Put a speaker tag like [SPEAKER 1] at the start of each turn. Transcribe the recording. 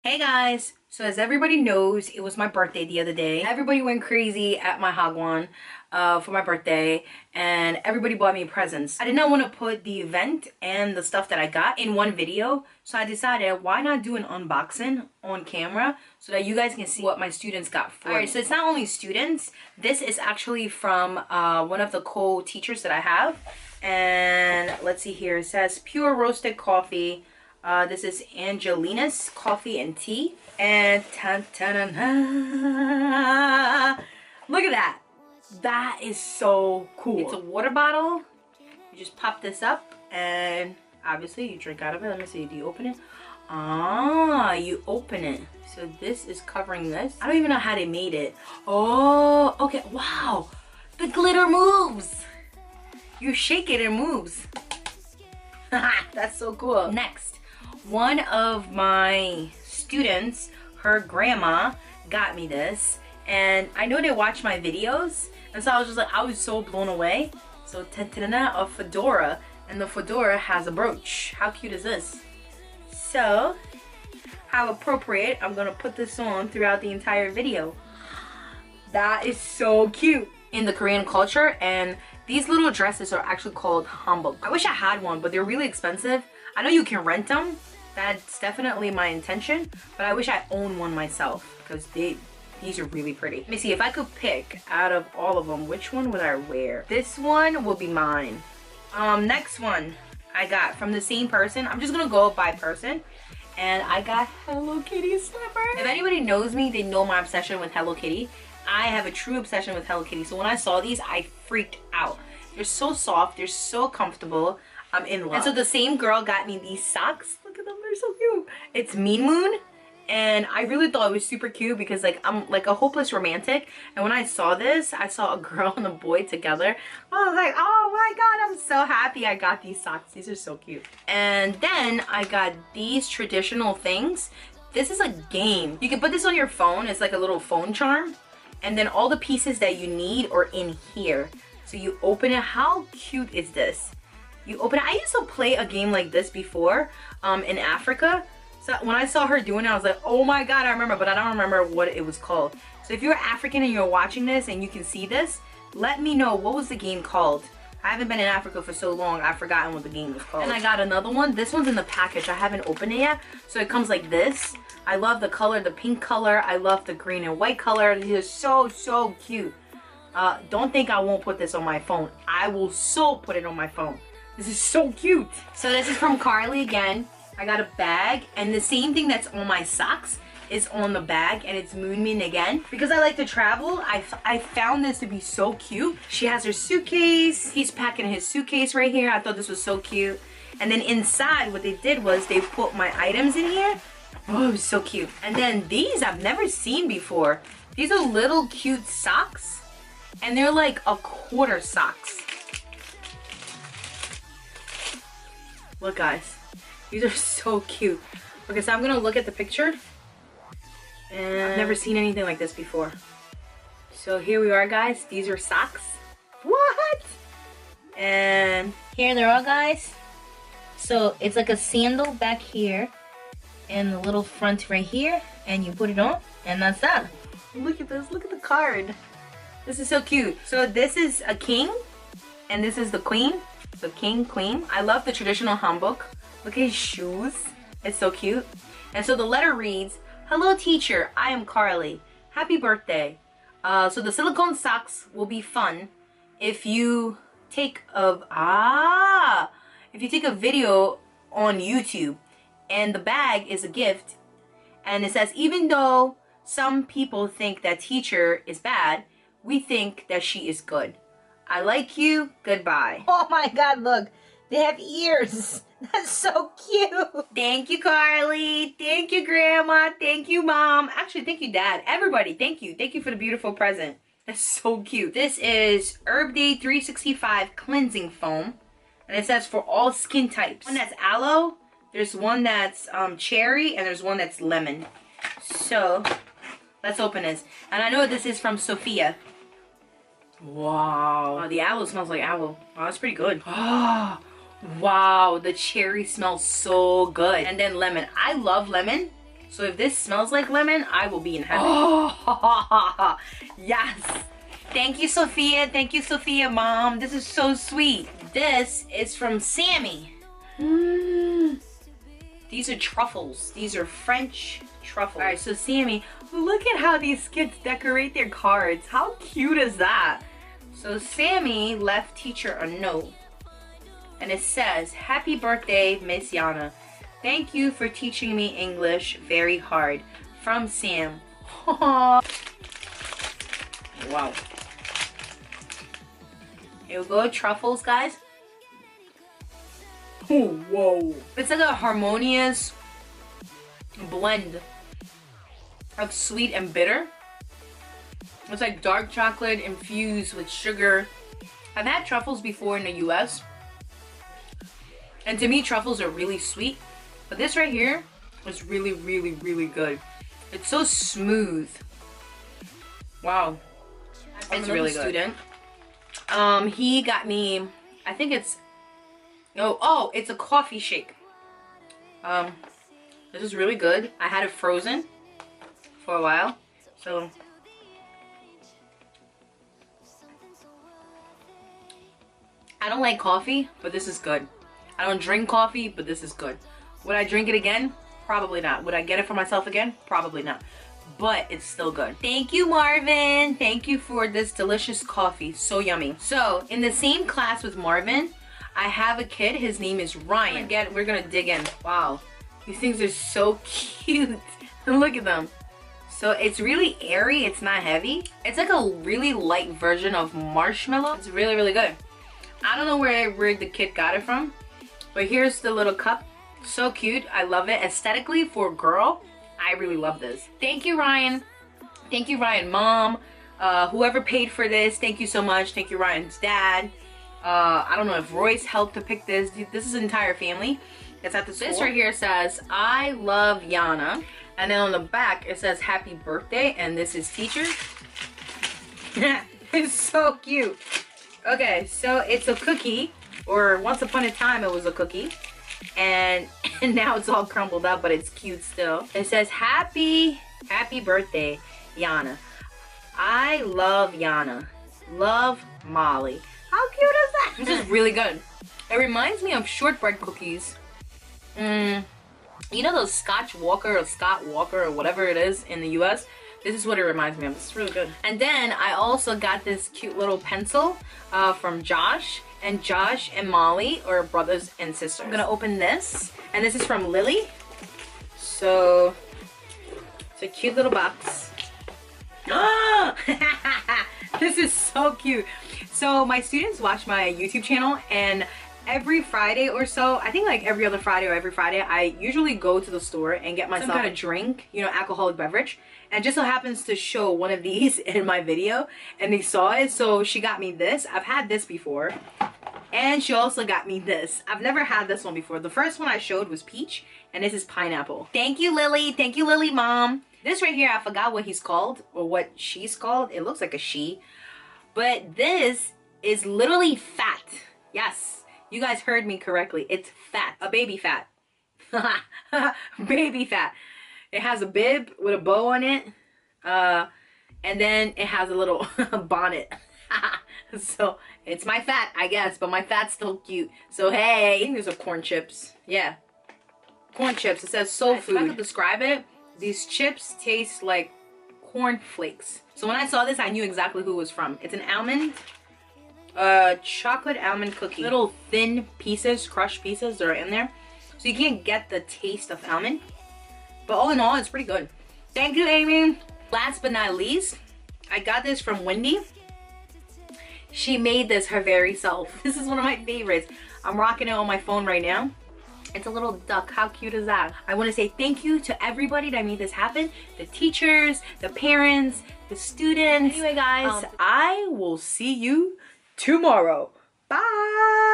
[SPEAKER 1] Hey guys, so as everybody knows, it was my birthday the other day. Everybody went crazy at my hagwon for my birthday, and everybody bought me presents. I did not want to put the event and the stuff that I got in one video, so I decided why not do an unboxing on camera so that you guys can see what my students got for me. Alright, so it's not only students, this is actually from one of the co-teachers that I have. And let's see here, it says pure roasted coffee. This is Angelina's Coffee and Tea. And look at that. That is so cool. It's a water bottle. You just pop this up and obviously you drink out of it. Let me see. Do you open it? Ah, you open it. So this is covering this. I don't even know how they made it. Oh, okay. Wow. The glitter moves. You shake it and it moves. That's so cool. Next. One of my students, her grandma, got me this, and I know they watch my videos, and so I was just like, I was so blown away. So a fedora, and the fedora has a brooch. How cute is this? So, how appropriate, I'm gonna put this on throughout the entire video. That is so cute. In the Korean culture, and these little dresses are actually called hanbok. I wish I had one, but they're really expensive. I know you can rent them. That's definitely my intention, but I wish I owned one myself because these are really pretty. Let me see if I could pick out of all of them, which one would I wear? This one will be mine. Next one I got from the same person. I'm just gonna go by person, and I got Hello Kitty slippers. If anybody knows me, they know my obsession with Hello Kitty. I have a true obsession with Hello Kitty, so when I saw these, I freaked out. They're so soft, they're so comfortable. I'm in love. And so the same girl got me these socks. Look at them, they're so cute. It's Mean Moon, and I really thought it was super cute because like I'm like a hopeless romantic, and when I saw this, I saw a girl and a boy together. I was like, oh my god, I'm so happy I got these socks. These are so cute. And then I got these traditional things. This is a game. You can put this on your phone. It's like a little phone charm, and then all the pieces that you need are in here. So you open it. How cute is this? You open it. I used to play a game like this before in Africa. So when I saw her doing it, I was like, oh my god, I remember, but I don't remember what it was called. So if you're African and you're watching this and you can see this, let me know what was the game called. I haven't been in Africa for so long, I've forgotten what the game was called. And I got another one. This one's in the package. I haven't opened it yet. So it comes like this. I love the color, the pink color. I love the green and white color. These are so cute. Don't think I won't put this on my phone. I will so put it on my phone. This is so cute. So this is from Carly again. I got a bag, and the same thing that's on my socks is on the bag, and it's Moonmin again. Because I like to travel, I found this to be so cute. She has her suitcase. He's packing his suitcase right here. I thought this was so cute. And then inside, what they did was they put my items in here. Oh, it was so cute. And then these I've never seen before. These are little cute socks, and they're like a quarter socks. Look guys, these are so cute. Okay, so I'm gonna look at the picture, and I've never seen anything like this before. So here we are guys, these are socks. What? And here they are guys. So it's like a sandal back here, and the little front right here, and you put it on, and that's that. Look at this, look at the card. This is so cute. So this is a king, and this is the queen. So king, queen. I love the traditional hanbok. Look at his shoes. It's so cute. And so the letter reads, hello teacher, I am Carly. Happy birthday. So the silicone socks will be fun if you take a video on YouTube, and the bag is a gift, and it says, even though some people think that teacher is bad, we think that she is good. I like you. Goodbye. Oh my god, look. They have ears. That's so cute. Thank you, Carly. Thank you, Grandma. Thank you, Mom. Actually, thank you, Dad. Everybody, thank you. Thank you for the beautiful present. That's so cute. This is Herb Day 365 Cleansing Foam. And it says for all skin types. One that's aloe. There's one that's cherry. And there's one that's lemon. So, let's open this. And I know this is from Sophia. Wow. Oh, the aloe smells like aloe. Wow, that's pretty good. Oh, wow, the cherry smells so good. And then lemon. I love lemon. So if this smells like lemon, I will be in heaven. Oh, yes. Thank you, Sophia. Thank you, Sophia, Mom. This is so sweet. This is from Sammy. These are truffles. These are French truffles. All right, so Sammy, look at how these kids decorate their cards. How cute is that? So Sammy left teacher a note. And it says, "Happy birthday, Miss Yana. Thank you for teaching me English very hard. From Sam." Wow. Here we go, truffles, guys. Oh, whoa. It's like a harmonious blend of sweet and bitter. It's like dark chocolate infused with sugar. I've had truffles before in the US. And to me, truffles are really sweet. But this right here is really, really, really good. It's so smooth. Wow. It's really good. Student. He got me, I think it's, oh, it's a coffee shake. This is really good. I had it frozen for a while. So I don't like coffee, but this is good. I don't drink coffee, but this is good. Would I drink it again? Probably not. Would I get it for myself again? Probably not. But it's still good. Thank you, Marvin. Thank you for this delicious coffee. So yummy. So, in the same class with Marvin, I have a kid. His name is Ryan. Again, we're gonna dig in. Wow. These things are so cute. Look at them. So, it's really airy. It's not heavy. It's like a really light version of marshmallow. It's really, really good. I don't know where the kid got it from. But here's the little cup. So cute. I love it. Aesthetically, for a girl, I really love this. Thank you, Ryan. Thank you, Ryan, Mom. Whoever paid for this, thank you so much. Thank you, Ryan's dad. I don't know if Royce helped to pick this. This is an entire family. It's at the school. This right here says, "I love Yana." And then on the back, it says, "Happy birthday." And this is teacher. It's so cute. Okay, so it's a cookie. Or once upon a time, it was a cookie. And now it's all crumbled up, but it's cute still. It says, happy birthday, Yana. I love Yana. Love, Molly." How cute is that? This is really good. It reminds me of shortbread cookies. You know those Scotch Walker or Scott Walker or whatever it is in the US? This is what it reminds me of. It's really good. And then I also got this cute little pencil from Josh. And Josh and Molly are brothers and sisters. I'm gonna open this. And this is from Lily. So, it's a cute little box. This is so cute. So my students watch my YouTube channel, and every Friday or so, I think like every other Friday or every Friday, I usually go to the store and get myself some kind of drink, you know, alcoholic beverage. And just so happens to show one of these in my video, and they saw it, so she got me this. I've had this before, and she also got me this. I've never had this one before. The first one I showed was peach, and this is pineapple. Thank you, Lily. Thank you, Lily, Mom. This right here, I forgot what he's called, or what she's called. It looks like a she. But this is literally fat. Yes, you guys heard me correctly. It's fat. A baby fat. Baby fat. It has a bib with a bow on it. And then it has a little bonnet. So it's my fat, I guess, but my fat's still cute. So hey, I think these are corn chips. Yeah, corn chips. It says soul food. If I could describe it, these chips taste like corn flakes. So when I saw this, I knew exactly who it was from. It's an almond, chocolate almond cookie. Little thin pieces, crushed pieces are in there. So you can't get the taste of almond. But all in all, it's pretty good. Thank you, Amy. Last but not least, I got this from Wendy. She made this her very self. This is one of my favorites. I'm rocking it on my phone right now. It's a little duck. How cute is that? I want to say thank you to everybody that made this happen. The teachers, the parents, the students. Anyway, guys, I will see you tomorrow. Bye.